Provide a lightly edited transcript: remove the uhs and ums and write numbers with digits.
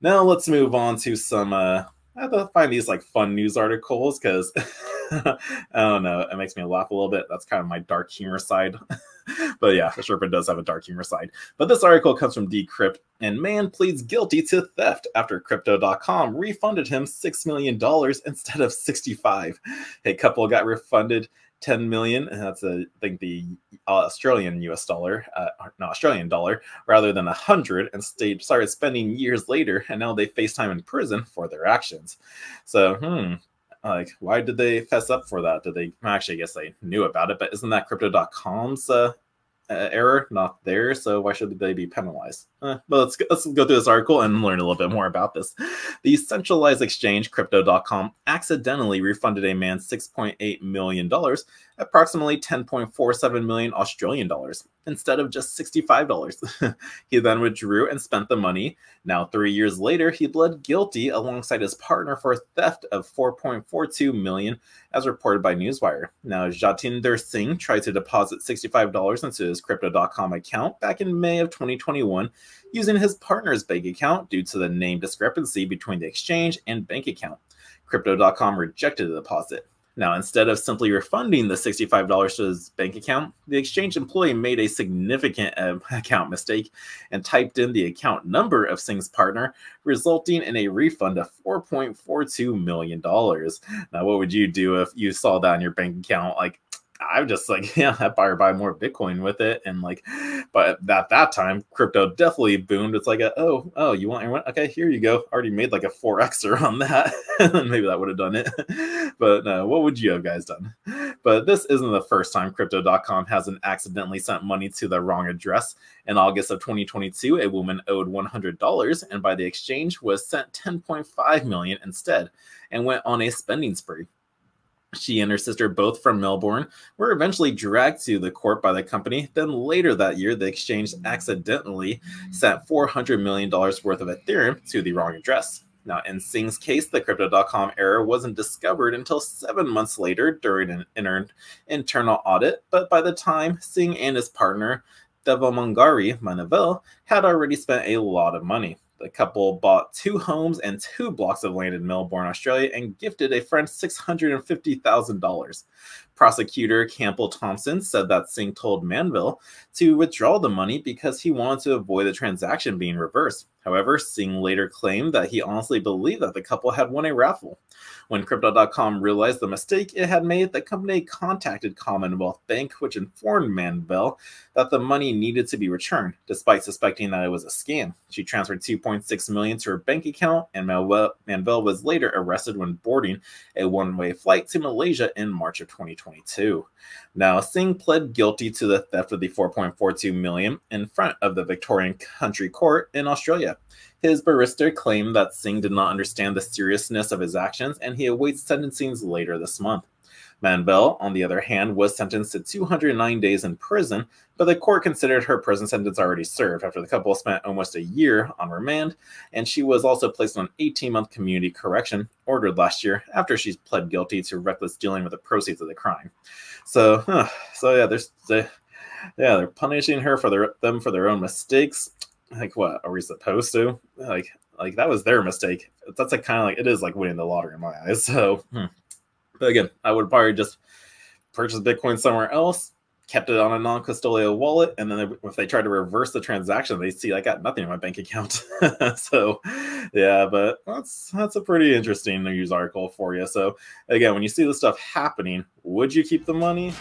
Now let's move on to some. I have to find these like fun news articles because I don't know, it makes me laugh a little bit. That's kind of my dark humor side. But yeah, the Sherpa does have a dark humor side. But this article comes from Decrypt, and man pleads guilty to theft after Crypto.com refunded him $6 million instead of 65. A couple got refunded 10 million, and that's I think the Australian US dollar, no, Australian dollar, rather than 100, and started spending years later, and now they face time in prison for their actions. So, like, why did they fess up for that? Did they actually? I guess they knew about it, but isn't that Crypto.com's error, not theirs? So why should they be penalized? But let's go through this article and learn a little bit more about this. The centralized exchange Crypto.com accidentally refunded a man $6.8 million, approximately 10.47 million Australian dollars, instead of just $65. He then withdrew and spent the money. Now, 3 years later, he pled guilty alongside his partner for theft of 4.42 million, as reported by Newswire. Now, Jatinder Singh tried to deposit $65 into his Crypto.com account back in May of 2021 using his partner's bank account due to the name discrepancy between the exchange and bank account. Crypto.com rejected the deposit. Now, instead of simply refunding the $65 to his bank account, the exchange employee made a significant account mistake and typed in the account number of Singh's partner, resulting in a refund of $4.42 million. Now, what would you do if you saw that in your bank account? Like, I'm just like, yeah, I'd buy more Bitcoin with it. And like, but at that time, crypto definitely boomed. It's like, oh, you want your one? Okay, here you go. Already made like a 4xer on that. Maybe that would have done it. But no, what would you have guys done? But this isn't the first time Crypto.com hasn't accidentally sent money to the wrong address. In August of 2022, a woman owed $100 and by the exchange was sent 10.5 million instead and went on a spending spree. She and her sister, both from Melbourne, were eventually dragged to the court by the company. Then later that year, the exchange accidentally sent $400 million worth of Ethereum to the wrong address. Now, in Singh's case, the Crypto.com error wasn't discovered until 7 months later during an internal audit, but by the time Singh and his partner, Devamangari Manavel, had already spent a lot of money. The couple bought 2 homes and 2 blocks of land in Melbourne, Australia, and gifted a friend $650,000. Prosecutor Campbell Thompson said that Singh told Manville to withdraw the money because he wanted to avoid the transaction being reversed. However, Singh later claimed that he honestly believed that the couple had won a raffle. When Crypto.com realized the mistake it had made, the company contacted Commonwealth Bank, which informed Manville that the money needed to be returned, despite suspecting that it was a scam. She transferred $2.6 million to her bank account, and Manville was later arrested when boarding a one-way flight to Malaysia in March of 2022. Now, Singh pled guilty to the theft of the 4.42 million in front of the Victorian Country Court in Australia. His barrister claimed that Singh did not understand the seriousness of his actions, and he awaits sentencing later this month. Manville, on the other hand, was sentenced to 209 days in prison, but the court considered her prison sentence already served after the couple spent almost a year on remand, and she was also placed on an 18-month community correction ordered last year after she pled guilty to reckless dealing with the proceeds of the crime. So yeah, they're punishing her for their own mistakes. Like, what are we supposed to? Like that was their mistake. That's like kind of like, it is like winning the lottery in my eyes. So, but again, I would probably just purchase Bitcoin somewhere else, kept it on a non-custodial wallet, and then if they try to reverse the transaction, they see I got nothing in my bank account. So, yeah, but that's a pretty interesting news article for you. So, again, when you see this stuff happening, would you keep the money?